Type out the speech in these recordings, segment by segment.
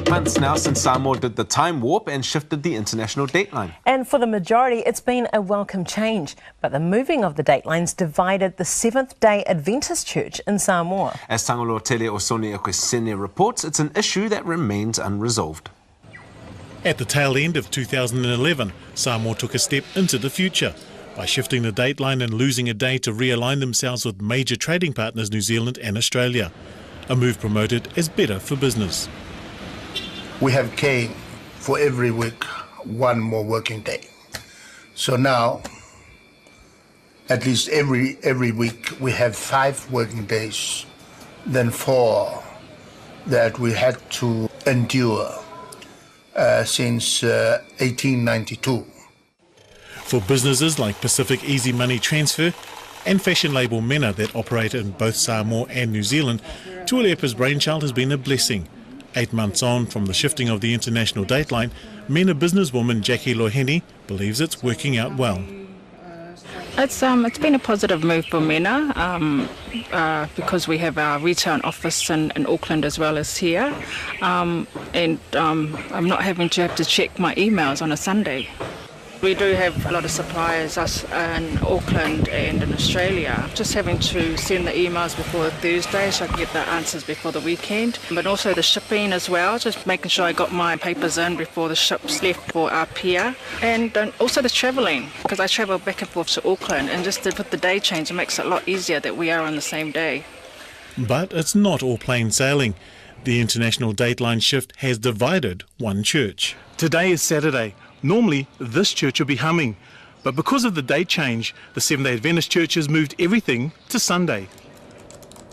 months now since Samoa did the time warp and shifted the international dateline. And for the majority, it's been a welcome change. But the moving of the datelines divided the Seventh-day Adventist Church in Samoa. As Tangaloa Tele Osone Ekwesene reports, it's an issue that remains unresolved. At the tail end of 2011, Samoa took a step into the future by shifting the dateline and losing a day to realign themselves with major trading partners New Zealand and Australia, a move promoted as better for business. We have came for every week one more working day. So now, at least every week, we have 5 working days, then 4 that we had to endure since 1892. For businesses like Pacific Easy Money Transfer and fashion label Mena that operate in both Samoa and New Zealand, Tualepa's brainchild has been a blessing. 8 months on from the shifting of the international dateline, Mena businesswoman Jackie Loheni believes it's working out well. It's been a positive move for Mena because we have our retail office in Auckland as well as here, and I'm not having to check my emails on a Sunday. We do have a lot of suppliers, us in Auckland and in Australia. Just having to send the emails before Thursday so I can get the answers before the weekend. But also the shipping as well, just making sure I got my papers in before the ships left for our pier. And also the travelling, because I travel back and forth to Auckland, and just with the day change, it makes it a lot easier that we are on the same day. But it's not all plain sailing. The international dateline shift has divided one church. Today is Saturday. Normally, this church would be humming, but because of the date change, the Seventh-day Adventist Church has moved everything to Sunday.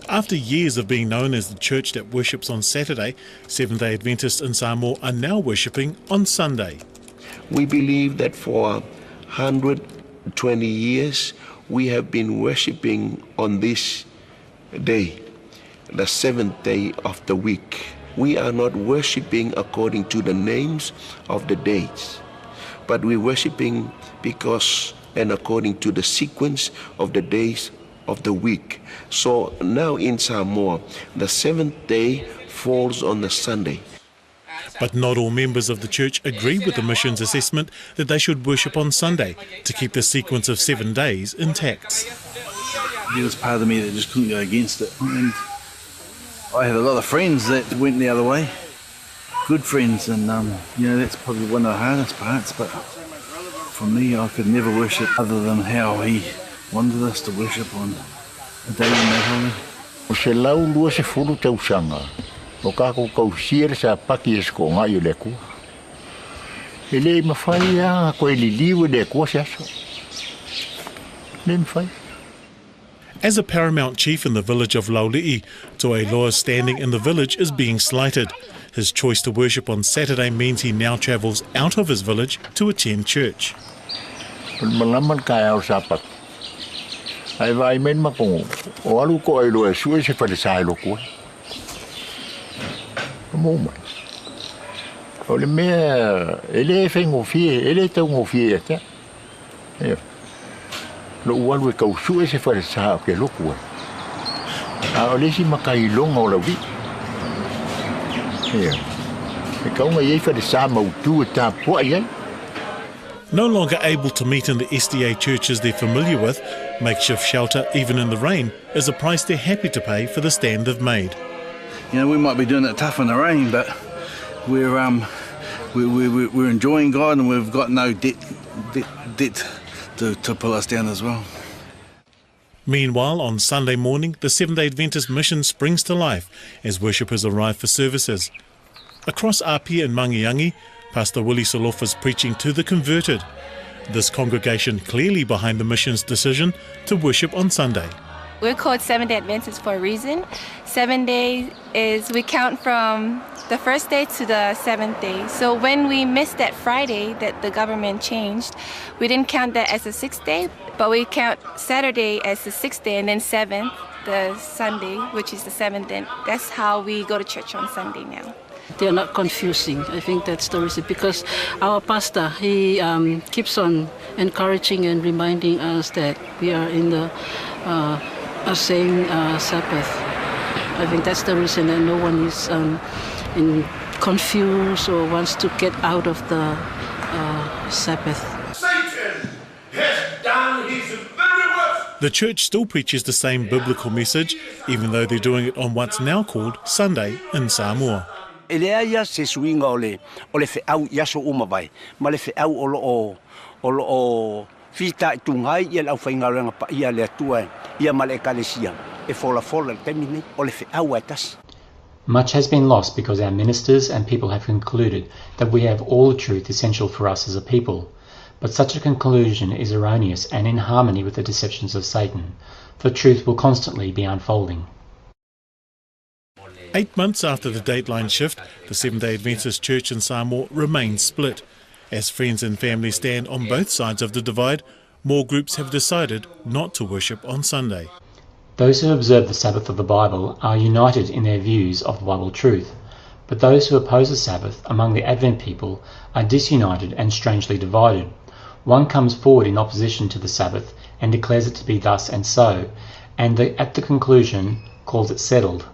After years of being known as the church that worships on Saturday, Seventh-day Adventists in Samoa are now worshipping on Sunday. We believe that for 120 years, we have been worshipping on this day, the 7th day of the week. We are not worshipping according to the names of the days, but we're worshipping because and according to the sequence of the days of the week. So now in Samoa, the 7th day falls on the Sunday. But not all members of the church agree with the mission's assessment that they should worship on Sunday to keep the sequence of 7 days intact. There was part of me that just couldn't go against it. And I had a lot of friends that went the other way. Good friends, and that's probably one of the hardest parts, but for me I could never worship other than how he wanted us to worship on a day in that holy. O se lau lua se fulu tausanga, o kako kausia sa paki esko ngai o leku. Ele mawhai a koe liliu le kua se aso. Le mawhai. As a paramount chief in the village of Lauli'i, To'ailoa's standing in the village is being slighted. His choice to worship on Saturday means he now travels out of his village to attend church. Malaman kaya o sapat. Ai vai men makongo. O alu ko ai loe sue se farisai lo ko. Mo mai. O le me ele fengo fie, ele tau fie ata. Lo ualu e kau sue se farisai ke lo ko. A o le si makai longa o la wi. No longer able to meet in the SDA churches they're familiar with, makeshift shelter, even in the rain, is a price they're happy to pay for the stand they've made. You know, we might be doing it tough in the rain, but we're enjoying God, and we've got no debt to pull us down as well. Meanwhile, on Sunday morning, the Seventh-day Adventist mission springs to life as worshippers arrive for services. Across Apia and Mangiangi, Pastor Willie Soloff is preaching to the converted. This congregation clearly behind the mission's decision to worship on Sunday. We're called Seventh-day Adventists for a reason. 7 days is we count from the first day to the 7th day. So when we missed that Friday that the government changed, we didn't count that as the 6th day, but we count Saturday as the 6th day, and then 7th, the Sunday, which is the 7th. And that's how we go to church on Sunday now. They are not confusing. I think that's the reason, because our pastor, he keeps on encouraging and reminding us that we are in the same Sabbath. I think that's the reason that no one is in confused or wants to get out of the Sabbath. Satan has done his very worst. The church still preaches the same biblical message, even though they're doing it on what's now called Sunday in Samoa. E lea ia se suinga o le whiau iaso umawai, ma le whiau o loo fita I tungai ia lau whaingarenga pa ia le atua ia ma le ekalesia e fola le temine o le whiau atas. Much has been lost because our ministers and people have concluded that we have all the truth essential for us as a people. But such a conclusion is erroneous and in harmony with the deceptions of Satan, for truth will constantly be unfolding. 8 months after the dateline shift, the Seventh-day Adventist Church in Samoa remains split. As friends and family stand on both sides of the divide, more groups have decided not to worship on Sunday. Those who observe the Sabbath of the Bible are united in their views of the Bible truth, but those who oppose the Sabbath among the Advent people are disunited and strangely divided. One comes forward in opposition to the Sabbath and declares it to be thus and so, and at the conclusion calls it settled.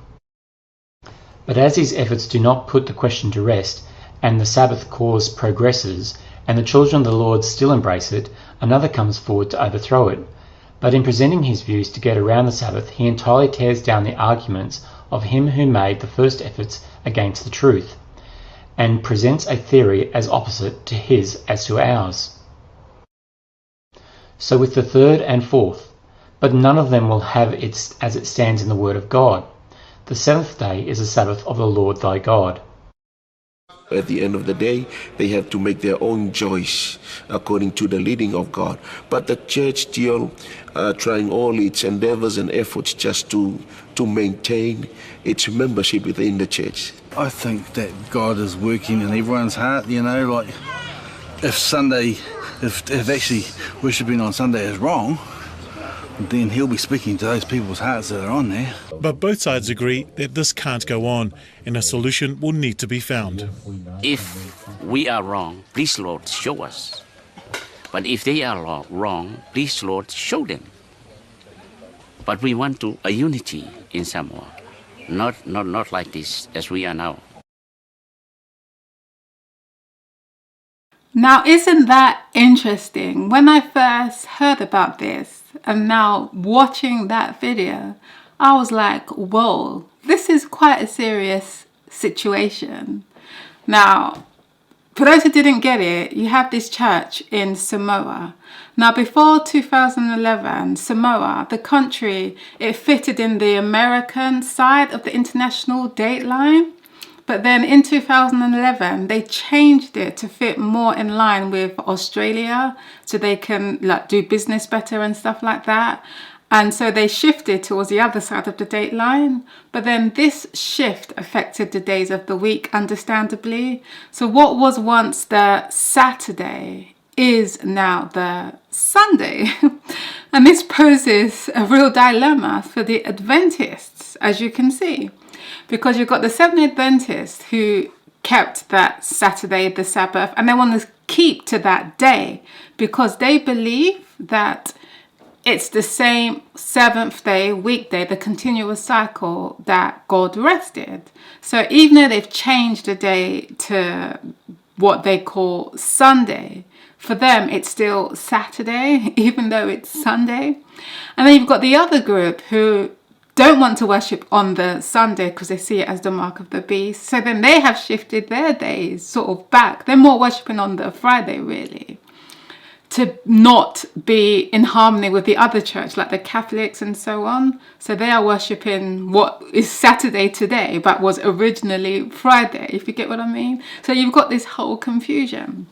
But as these efforts do not put the question to rest, and the Sabbath cause progresses, and the children of the Lord still embrace it, another comes forward to overthrow it. But in presenting his views to get around the Sabbath, he entirely tears down the arguments of him who made the first efforts against the truth, and presents a theory as opposite to his as to ours. So with the third and fourth, but none of them will have it as it stands in the Word of God. The seventh day is the Sabbath of the Lord thy God. At the end of the day, they have to make their own choice according to the leading of God. But the church still trying all its endeavors and efforts just to maintain its membership within the church. I think that God is working in everyone's heart, like if actually worshipping on Sunday is wrong, then he'll be speaking to those people's hearts that are on there. But both sides agree that this can't go on and a solution will need to be found. If we are wrong, please Lord show us. But if they are wrong, please Lord show them. But we want a unity in Samoa, not like this as we are now. Now, isn't that interesting? When I first heard about this and now watching that video, I was like, whoa, this is quite a serious situation. Now, for those who didn't get it, you have this church in Samoa. Now, before 2011, Samoa, the country, it fitted in the American side of the international date line. But then in 2011, they changed it to fit more in line with Australia so they can do business better and stuff like that. And so they shifted towards the other side of the date line. But then this shift affected the days of the week, understandably. So what was once the Saturday is now the Sunday. And this poses a real dilemma for the Adventists, as you can see. Because you've got the Seventh-day Adventists who kept that Saturday, the Sabbath, and they want to keep to that day because they believe that it's the same seventh day, weekday, the continuous cycle that God rested. So even though they've changed the day to what they call Sunday, for them it's still Saturday, even though it's Sunday. And then you've got the other group who don't want to worship on the Sunday because they see it as the mark of the beast. So then they have shifted their days sort of back. They're more worshipping on the Friday, really, to not be in harmony with the other church, like the Catholics and so on. So they are worshipping what is Saturday today, but was originally Friday, if you get what I mean. So you've got this whole confusion.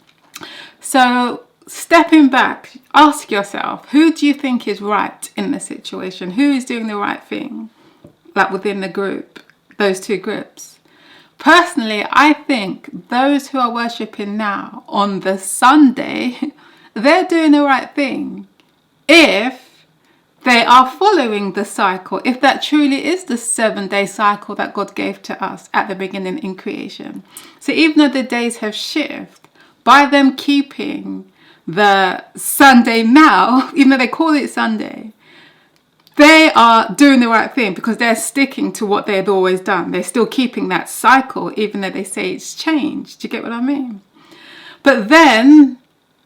So stepping back, ask yourself, who do you think is right in the situation? Who is doing the right thing, like within the group, those two groups? Personally, I think those who are worshipping now on the Sunday, they're doing the right thing. If they are following the cycle, if that truly is the 7-day cycle that God gave to us at the beginning in creation. So even though the days have shifted, by them keeping the Sunday now, even though they call it Sunday, they are doing the right thing because they're sticking to what they had always done. They're still keeping that cycle, even though they say it's changed. Do you get what I mean? But then,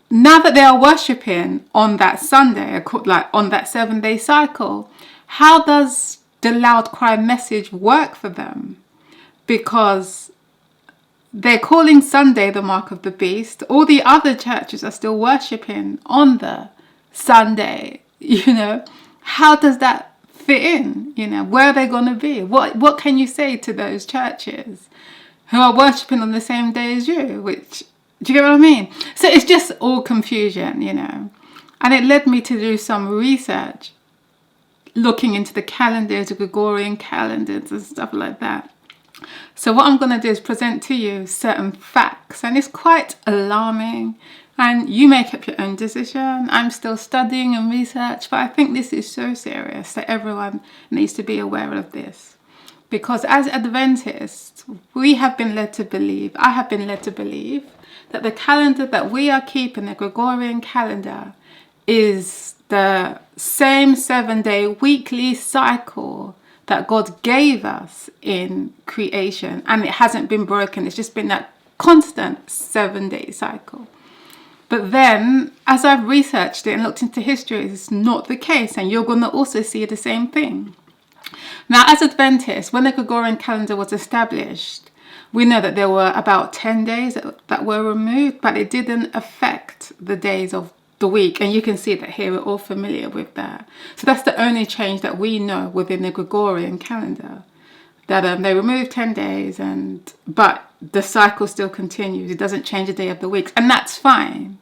now that they are worshipping on that Sunday, like on that 7-day cycle, how does the loud cry message work for them? Because they're calling Sunday the mark of the beast. All the other churches are still worshipping on the Sunday, How does that fit in? Where are they going to be? What can you say to those churches who are worshipping on the same day as you? Do you get what I mean? So it's just all confusion, And it led me to do some research, looking into the calendars, the Gregorian calendars and stuff like that. So what I'm going to do is present to you certain facts, and it's quite alarming, and you make up your own decision. I'm still studying and research, but I think this is so serious that everyone needs to be aware of this. Because as Adventists, we have been led to believe, I have been led to believe, that the calendar that we are keeping, the Gregorian calendar, is the same 7-day weekly cycle that God gave us in creation, and it hasn't been broken. It's just been that constant 7-day cycle. But then, as I've researched it and looked into history, it's not the case, and you're going to also see the same thing. Now, as Adventists, when the Gregorian calendar was established, we know that there were about 10 days that were removed, but it didn't affect the days of the week. And you can see that here, we're all familiar with that. So that's the only change that we know within the Gregorian calendar, that they removed 10 days, but the cycle still continues. It doesn't change the day of the week, and that's fine.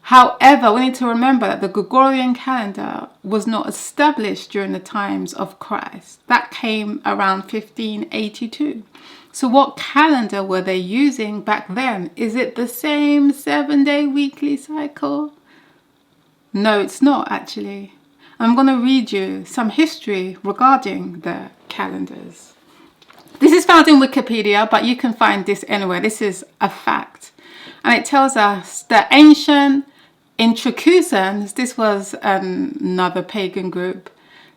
However, we need to remember that the Gregorian calendar was not established during the times of Christ. That came around 1582. So what calendar were they using back then? Is it the same 7-day weekly cycle? No, it's not actually. I'm going to read you some history regarding the calendars. This is found in Wikipedia, but you can find this anywhere. This is a fact. And it tells us that ancient Etruscans, this was another pagan group,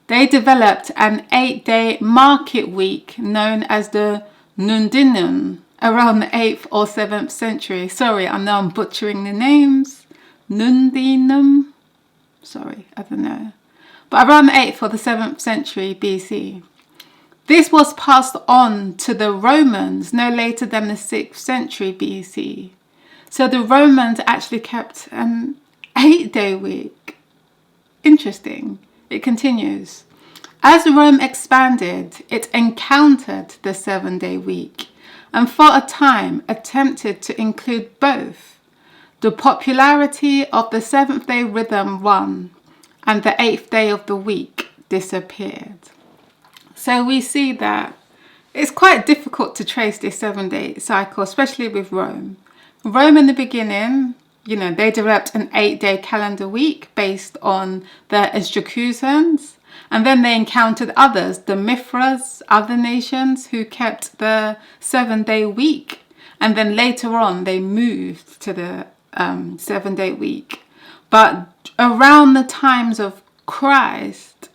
they developed an 8-day market week known as the Nundinum around the 8th or 7th century. Sorry, I know I'm butchering the names. Nundinum. Sorry, I don't know. But around the 8th or the 7th century BC. This was passed on to the Romans no later than the 6th century BC. So the Romans actually kept an 8-day week. Interesting. It continues. As Rome expanded, it encountered the 7-day week and for a time attempted to include both. The popularity of the 7th-day rhythm won and the 8th day of the week disappeared. So we see that it's quite difficult to trace this 7-day cycle, especially with Rome. Rome in the beginning, they developed an 8-day calendar week based on the Etruscans. And then they encountered others, the Mithras, other nations who kept the 7-day week. And then later on, they moved to the 7-day week. But around the times of Christ,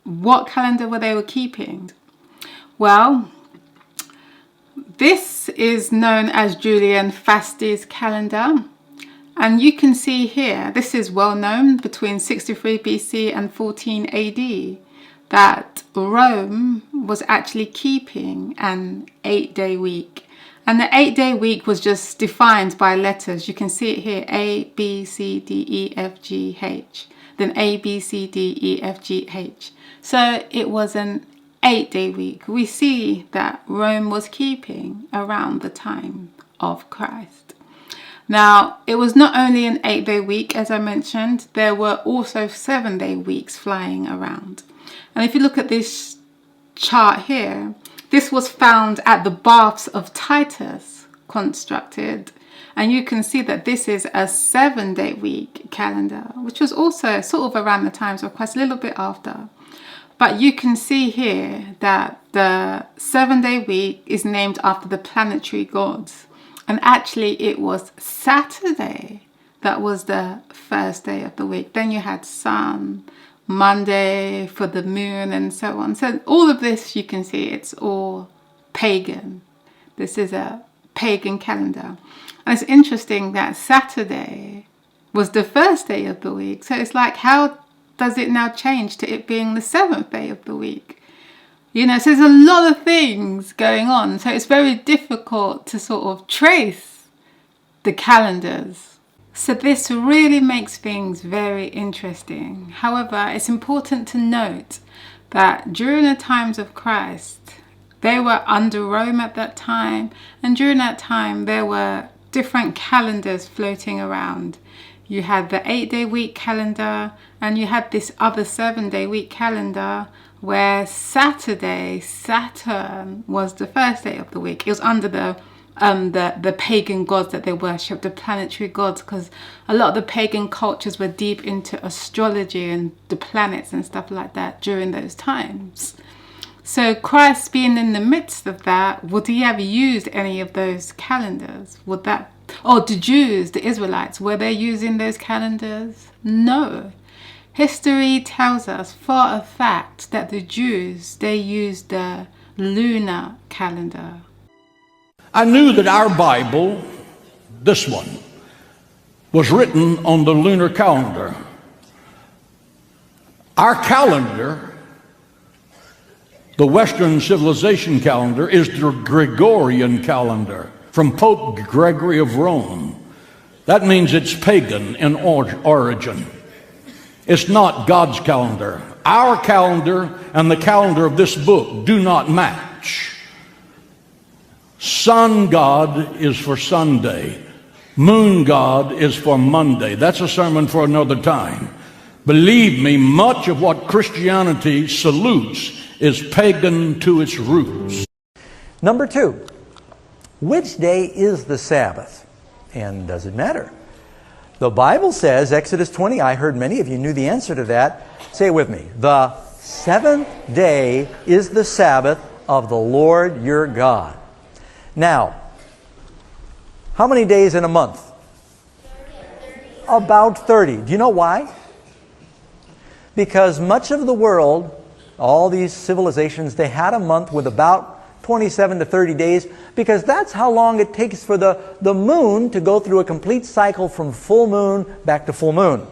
what calendar were they keeping? Well, this is known as Julian Fasti's calendar. And you can see here, this is well known between 63 BC and 14 AD, that Rome was actually keeping an 8-day week. And the 8-day week was just defined by letters. You can see it here, A, B, C, D, E, F, G, H. Then A, B, C, D, E, F, G, H. So it was an 8-day week. We see that Rome was keeping around the time of Christ. Now, it was not only an 8-day week, as I mentioned, there were also 7-day weeks flying around. And if you look at this chart here, this was found at the baths of Titus constructed. And you can see that this is a 7-day week calendar, which was also sort of around the times of Christ, a little bit after. But you can see here that the 7-day week is named after the planetary gods. And actually it was Saturday that was the first day of the week. Then you had sun, Monday for the moon and so on. So all of this, you can see, it's all pagan. This is a pagan calendar. And it's interesting that Saturday was the first day of the week. So it's like, how does it now change to it being the seventh day of the week? You know, so there's a lot of things going on. So it's very difficult to sort of trace the calendars. So this really makes things very interesting. However, it's important to note that during the times of Christ, they were under Rome at that time. And during that time, there were different calendars floating around. You had the 8-day week calendar, and you had this other 7-day week calendar where Saturday, Saturn, was the first day of the week. It was under the pagan gods that they worshipped, the planetary gods, because a lot of the pagan cultures were deep into astrology and the planets and stuff like that during those times. So Christ being in the midst of that, would he have used any of those calendars? Would that, or the Jews, the Israelites, were they using those calendars? No. History tells us for a fact that the Jews, they used the lunar calendar. I knew that our Bible, this one, was written on the lunar calendar. Our calendar, the Western civilization calendar, is the Gregorian calendar from Pope Gregory of Rome. That means it's pagan in origin. It's not God's calendar. Our calendar and the calendar of this book do not match. Sun God is for Sunday. Moon God is for Monday. That's a sermon for another time. Believe me, much of what Christianity salutes is pagan to its roots. Number 2, which day is the Sabbath? And does it matter? The Bible says, Exodus 20, I heard many of you knew the answer to that. Say it with me. The 7th day is the Sabbath of the Lord your God. Now, how many days in a month? About 30. Do you know why? Because much of the world, all these civilizations, they had a month with about 27 to 30 days, because that's how long it takes for the moon to go through a complete cycle from full moon back to full moon.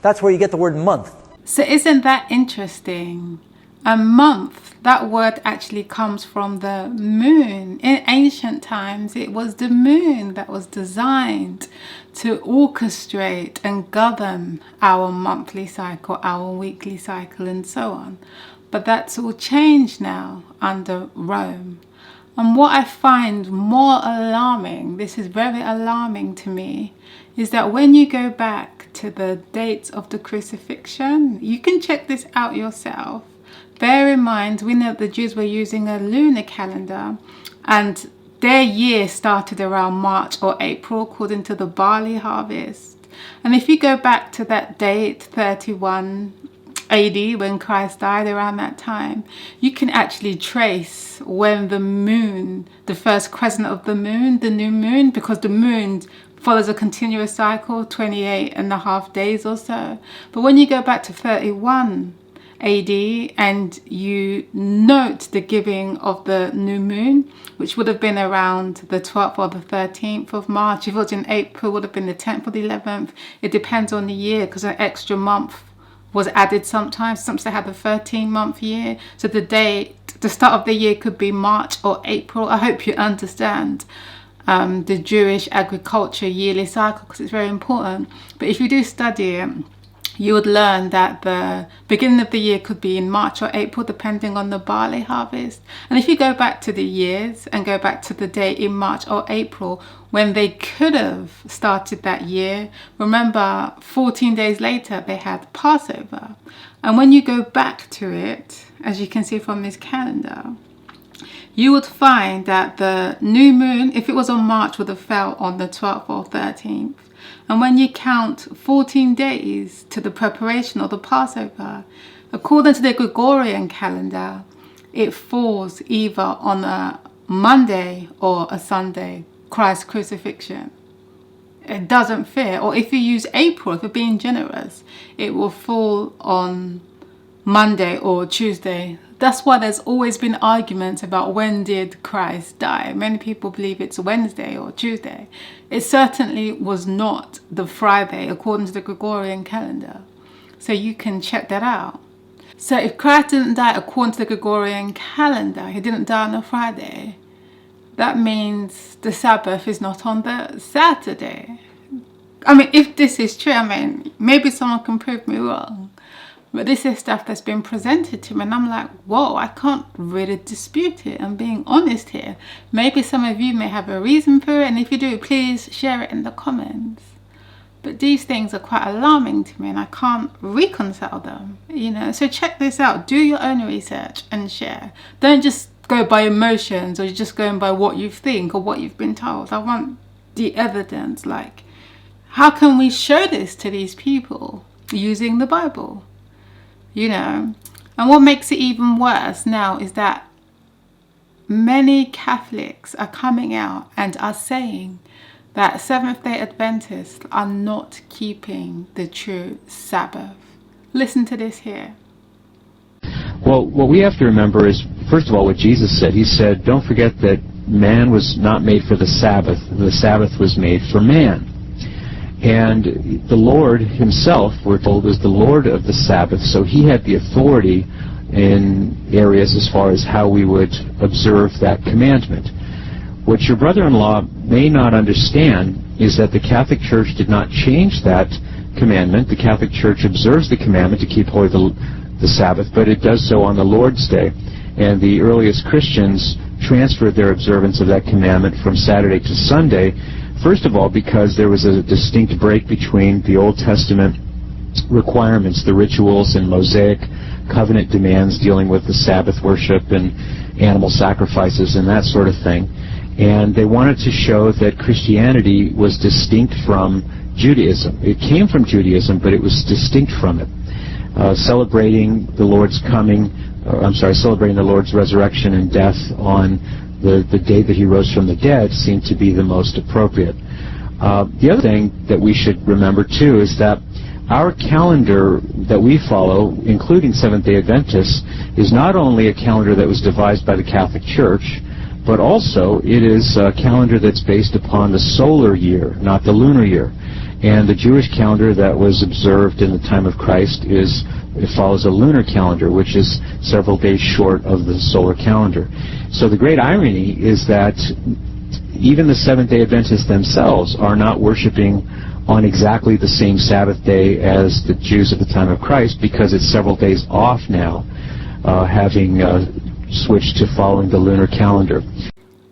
That's where you get the word month. So isn't that interesting? A month, that word actually comes from the moon. In ancient times, it was the moon that was designed to orchestrate and govern our monthly cycle, our weekly cycle, and so on. But that's all changed now under Rome. And what I find more alarming, this is very alarming to me, is that when you go back to the dates of the crucifixion, you can check this out yourself. Bear in mind, we know that the Jews were using a lunar calendar, and their year started around March or April according to the barley harvest. And if you go back to that date, 31 AD, when Christ died, around that time, you can actually trace when the moon, the first crescent of the moon, the new moon, because the moon follows a continuous cycle, 28.5 days or so. But when you go back to 31 AD and you note the giving of the new moon, which would have been around the 12th or the 13th of March. If it was in April, it would have been the 10th or the 11th. It depends on the year, because an extra month was added sometimes. Sometimes they have a 13-month year. So the start of the year could be March or April. I hope you understand the Jewish agriculture yearly cycle, because it's very important. But if you do study it, you would learn that the beginning of the year could be in March or April, depending on the barley harvest. And if you go back to the years and go back to the date in March or April when they could have started that year, remember 14 days later they had Passover. And when you go back to it, as you can see from this calendar, you would find that the new moon, if it was on March, would have fell on the 12th or 13th. And when you count 14 days to the preparation of the Passover, according to the Gregorian calendar, it falls either on a Monday or a Sunday, Christ's crucifixion. it doesn't fit. Or if you use April, if you're being generous, it will fall on Monday or Tuesday. That's why there's always been arguments about when did Christ die. Many people believe it's Wednesday or Tuesday. It certainly was not the Friday according to the Gregorian calendar. So you can check that out. So if Christ didn't die according to the Gregorian calendar, he didn't die on a Friday, that means the Sabbath is not on the Saturday. I mean, if this is true, I mean, maybe someone can prove me wrong. But this is stuff that's been presented to me, and I'm like, whoa, I can't really dispute it. I'm being honest here. Maybe some of you may have a reason for it, and if you do, please share it in the comments. But these things are quite alarming to me, and I can't reconcile them, you know. So check this out. Do your own research and share. Don't just go by emotions, or you're just going by what you think or what you've been told. I want the evidence. Like, how can we show this to these people using the Bible? You know, and what makes it even worse now is that many Catholics are coming out and are saying that Seventh-day Adventists are not keeping the true Sabbath. Listen to this here. Well, what we have to remember is, first of all, what Jesus said. He said, don't forget that man was not made for the Sabbath was made for man. And the Lord himself, we're told, is the Lord of the Sabbath, so he had the authority in areas as far as how we would observe that commandment. What your brother-in-law may not understand is that the Catholic Church did not change that commandment. The Catholic Church observes the commandment to keep holy the Sabbath, but it does so on the Lord's Day. And the earliest Christians transferred their observance of that commandment from Saturday to Sunday, first of all, because there was a distinct break between the Old Testament requirements, the rituals and Mosaic covenant demands dealing with the Sabbath worship and animal sacrifices and that sort of thing. And they wanted to show that Christianity was distinct from Judaism. It came from Judaism, but it was distinct from it. Celebrating the Lord's celebrating the Lord's resurrection and death on the day that he rose from the dead seemed to be the most appropriate. The other thing that we should remember, too, is that our calendar that we follow, including Seventh-day Adventists, is not only a calendar that was devised by the Catholic Church, but also it is a calendar that's based upon the solar year, not the lunar year. And the Jewish calendar that was observed in the time of Christ it follows a lunar calendar, which is several days short of the solar calendar. So the great irony is that even the Seventh-day Adventists themselves are not worshiping on exactly the same Sabbath day as the Jews at the time of Christ, because it's several days off now, having switched to following the lunar calendar.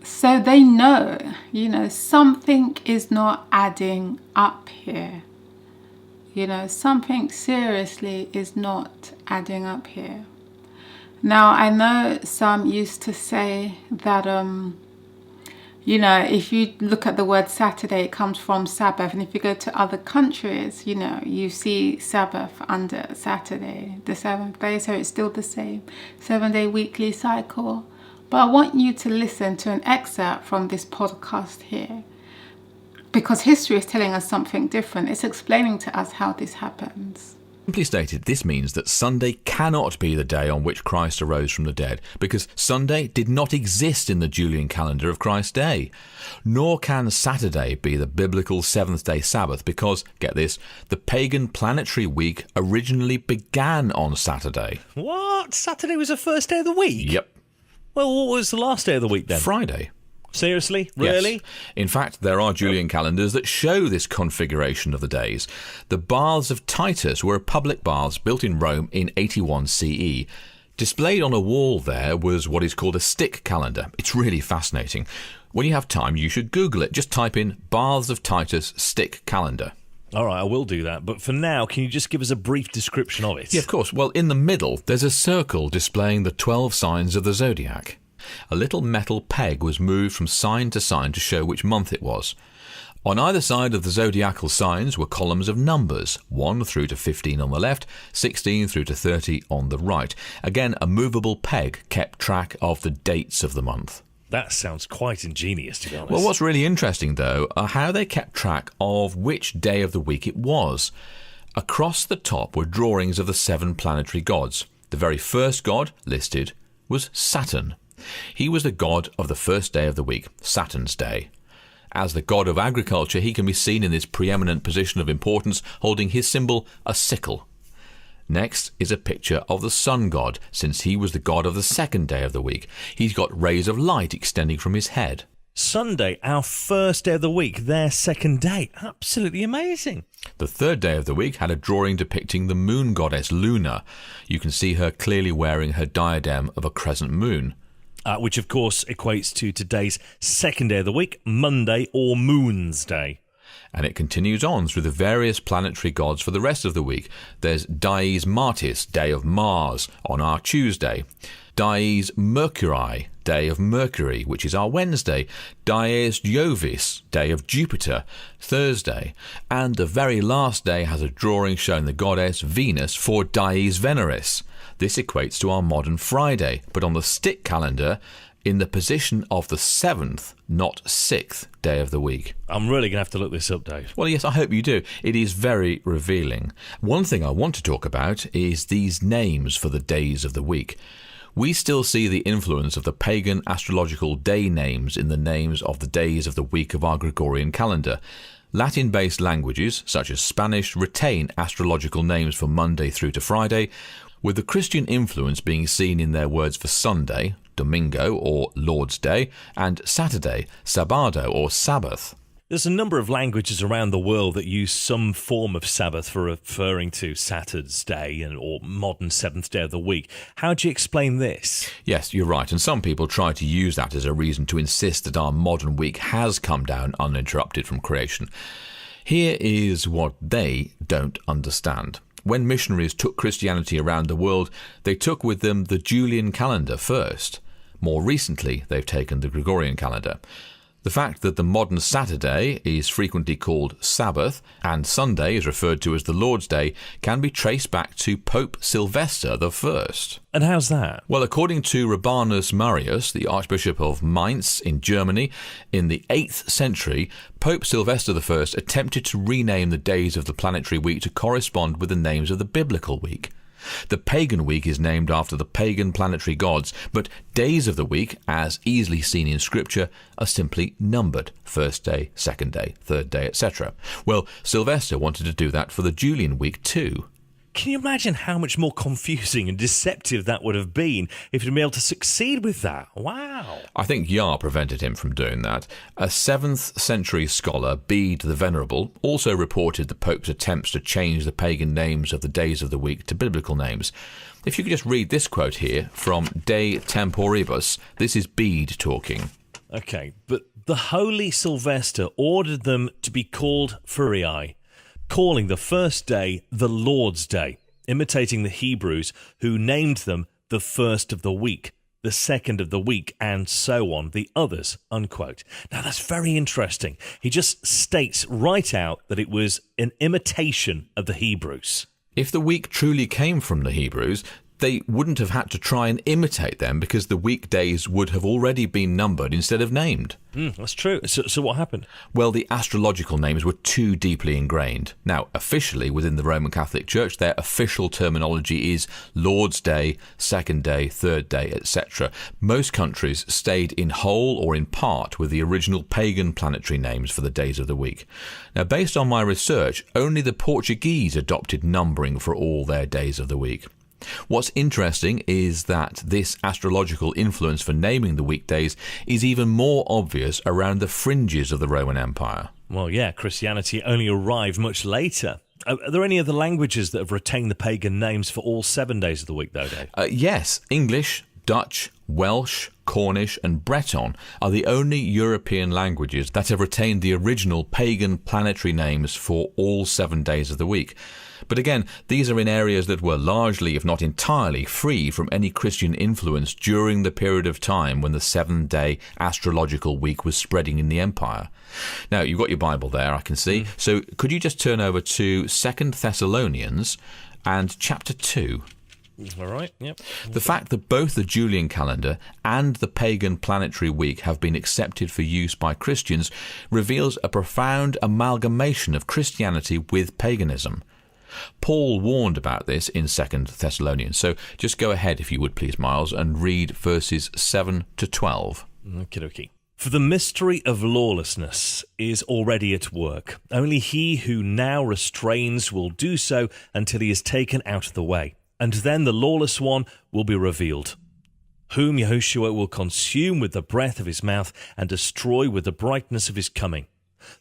So they know, you know, something is not adding up here. You know, something seriously is not adding up here. Now, I know some used to say that, you know, if you look at the word Saturday, it comes from Sabbath. And if you go to other countries, you know, you see Sabbath under Saturday, the seventh day. So it's still the same 7-day weekly cycle. But I want you to listen to an excerpt from this podcast here, because history is telling us something different. It's explaining to us how this happens. Simply stated, this means that Sunday cannot be the day on which Christ arose from the dead, because Sunday did not exist in the Julian calendar of Christ's day. Nor can Saturday be the biblical seventh-day Sabbath, because, get this, the pagan planetary week originally began on Saturday. What? Saturday was the first day of the week? Yep. Well, what was the last day of the week then? Friday. Seriously? Really? Yes. In fact, there are Julian calendars that show this configuration of the days. The Baths of Titus were public baths built in Rome in 81 CE. Displayed on a wall there was what is called a stick calendar. It's really fascinating. When you have time, you should Google it. Just type in Baths of Titus stick calendar. All right, I will do that. But for now, can you just give us a brief description of it? Yeah, of course. Well, in the middle, there's a circle displaying the 12 signs of the zodiac. A little metal peg was moved from sign to sign to show which month it was. On either side of the zodiacal signs were columns of numbers, 1 through to 15 on the left, 16 through to 30 on the right. Again, a movable peg kept track of the dates of the month. That sounds quite ingenious, to be honest. Well, what's really interesting, though, are how they kept track of which day of the week it was. Across the top were drawings of the 7 planetary gods. The very first god listed was Saturn. He was the god of the first day of the week, Saturn's Day. As the god of agriculture, he can be seen in this preeminent position of importance, holding his symbol, a sickle. Next is a picture of the sun god, since he was the god of the second day of the week. He's got rays of light extending from his head. Sunday, our first day of the week, their second day. Absolutely amazing. The third day of the week had a drawing depicting the moon goddess Luna. You can see her clearly wearing her diadem of a crescent moon. Which, of course, equates to today's second day of the week, Monday or Moon's Day. And it continues on through the various planetary gods for the rest of the week. There's Dies Martis, day of Mars, on our Tuesday. Dies Mercurii, day of Mercury, which is our Wednesday. Dies Jovis, day of Jupiter, Thursday. And the very last day has a drawing showing the goddess Venus for Dies Veneris. This equates to our modern Friday, but on the stick calendar, in the position of the 7th, not 6th day of the week. I'm really going to have to look this up, Dave. Well, yes, I hope you do. It is very revealing. One thing I want to talk about is these names for the days of the week. We still see the influence of the pagan astrological day names in the names of the days of the week of our Gregorian calendar. Latin-based languages, such as Spanish, retain astrological names for Monday through to Friday, with the Christian influence being seen in their words for Sunday, Domingo or Lord's Day, and Saturday, Sabado or Sabbath. There's a number of languages around the world that use some form of Sabbath for referring to Saturday's Day or modern seventh day of the week. How do you explain this? Yes, you're right, and some people try to use that as a reason to insist that our modern week has come down uninterrupted from creation. Here is what they don't understand. When missionaries took Christianity around the world, they took with them the Julian calendar first. More recently, they've taken the Gregorian calendar. The fact that the modern Saturday is frequently called Sabbath and Sunday is referred to as the Lord's Day can be traced back to Pope Sylvester I. And how's that? Well, according to Rabanus Marius, the Archbishop of Mainz in Germany, in the 8th century, Pope Sylvester I attempted to rename the days of the planetary week to correspond with the names of the biblical week. The pagan week is named after the pagan planetary gods, but days of the week, as easily seen in Scripture, are simply numbered: first day, second day, third day, etc. Well, Sylvester wanted to do that for the Julian week too. Can you imagine how much more confusing and deceptive that would have been if he'd been able to succeed with that? Wow. I think Yah prevented him from doing that. A 7th century scholar, Bede the Venerable, also reported the Pope's attempts to change the pagan names of the days of the week to biblical names. If you could just read this quote here from De Temporibus, this is Bede talking. Okay, but the holy Sylvester ordered them to be called Furiae, calling the first day the Lord's Day, imitating the Hebrews who named them the first of the week, the second of the week, and so on, the others, unquote. Now, that's very interesting. He just states right out that it was an imitation of the Hebrews. If the week truly came from the Hebrews, they wouldn't have had to try and imitate them because the weekdays would have already been numbered instead of named. That's true. So what happened? Well, the astrological names were too deeply ingrained. Now, officially within the Roman Catholic Church, their official terminology is Lord's Day, second day, third day, etc. Most countries stayed in whole or in part with the original pagan planetary names for the days of the week. Now, based on my research, only the Portuguese adopted numbering for all their days of the week. What's interesting is that this astrological influence for naming the weekdays is even more obvious around the fringes of the Roman Empire. Well, yeah, Christianity only arrived much later. Are there any other languages that have retained the pagan names for all 7 days of the week, though, Dave? Yes, English, Dutch, Welsh, Cornish and Breton are the only European languages that have retained the original pagan planetary names for all 7 days of the week. But again, these are in areas that were largely, if not entirely, free from any Christian influence during the period of time when the 7-day astrological week was spreading in the empire. Now, you've got your Bible there, I can see. So could you just turn over to 2 Thessalonians and chapter 2? All right, yep. The fact that both the Julian calendar and the pagan planetary week have been accepted for use by Christians reveals a profound amalgamation of Christianity with paganism. Paul warned about this in 2 Thessalonians. So just go ahead, if you would please, Miles, and read verses 7 to 12. Okie-dokie. For the mystery of lawlessness is already at work. Only he who now restrains will do so until he is taken out of the way. And then the lawless one will be revealed, whom Yahushua will consume with the breath of his mouth and destroy with the brightness of his coming.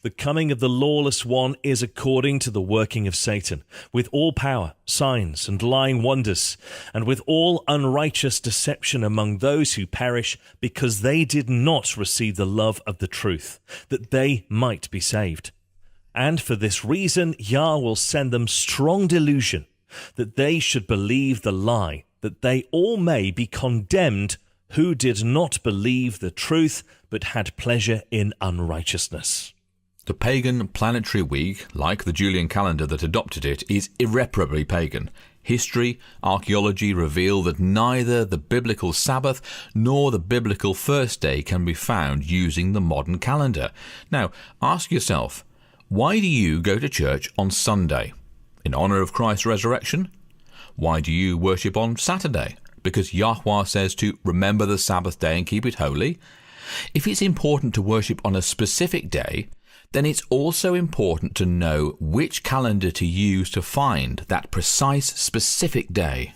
The coming of the lawless one is according to the working of Satan, with all power, signs, and lying wonders, and with all unrighteous deception among those who perish, because they did not receive the love of the truth, that they might be saved. And for this reason Yah will send them strong delusion, that they should believe the lie, that they all may be condemned who did not believe the truth, but had pleasure in unrighteousness. The pagan planetary week, like the Julian calendar that adopted it, is irreparably pagan. History, archaeology reveal that neither the biblical Sabbath nor the biblical first day can be found using the modern calendar. Now, ask yourself, why do you go to church on Sunday? In honour of Christ's resurrection? Why do you worship on Saturday? Because Yahweh says to remember the Sabbath day and keep it holy? If it's important to worship on a specific day, then it's also important to know which calendar to use to find that precise specific day.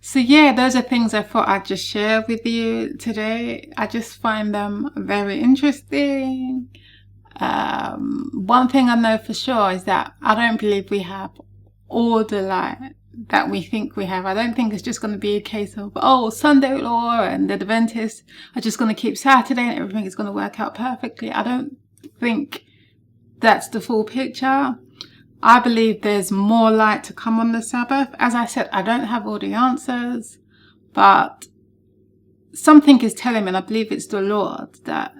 So yeah, those are things I thought I'd just share with you today. I just find them very interesting. One thing I know for sure is that I don't believe we have all the light that we think we have. I don't think it's just going to be a case of, oh, Sunday law and the Adventists are just going to keep Saturday and everything is going to work out perfectly. I don't think that's the full picture. I believe there's more light to come on the Sabbath. As I said, I don't have all the answers, but something is telling me, and I believe it's the Lord, that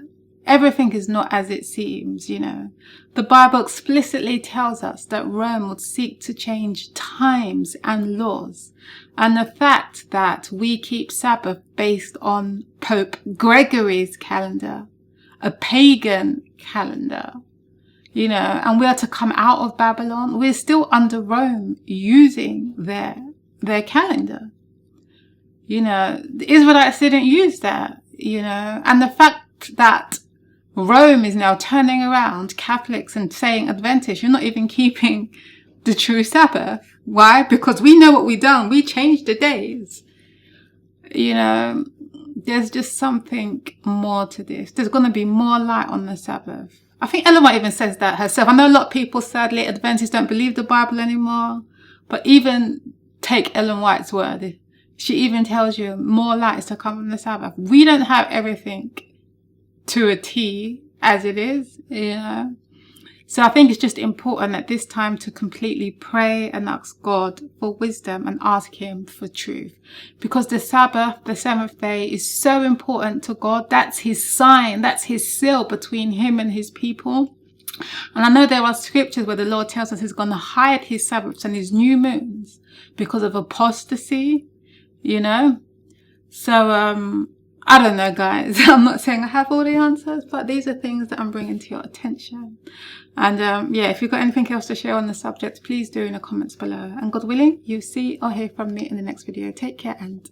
everything is not as it seems, you know. The Bible explicitly tells us that Rome would seek to change times and laws. And the fact that we keep Sabbath based on Pope Gregory's calendar, a pagan calendar, you know, and we are to come out of Babylon, we're still under Rome using their calendar. You know, the Israelites didn't use that, you know, and the fact that Rome is now turning around Catholics and saying, Adventists, you're not even keeping the true Sabbath. Why? Because we know what we've done. We changed the days. You know, there's just something more to this. There's going to be more light on the Sabbath. I think Ellen White even says that herself. I know a lot of people, sadly, Adventists don't believe the Bible anymore. But even take Ellen White's word. She even tells you more light is to come on the Sabbath. We don't have everything to a T as it is, you know. So I think it's just important at this time to completely pray and ask God for wisdom and ask him for truth. Because the Sabbath, the seventh day, is so important to God. That's his sign. That's his seal between him and his people. And I know there are scriptures where the Lord tells us he's going to hide his Sabbaths and his new moons because of apostasy, you know. So, I don't know, guys. I'm not saying I have all the answers, but these are things that I'm bringing to your attention. And yeah, if you've got anything else to share on the subject, please do in the comments below. And God willing, you'll see or hear from me in the next video. Take care and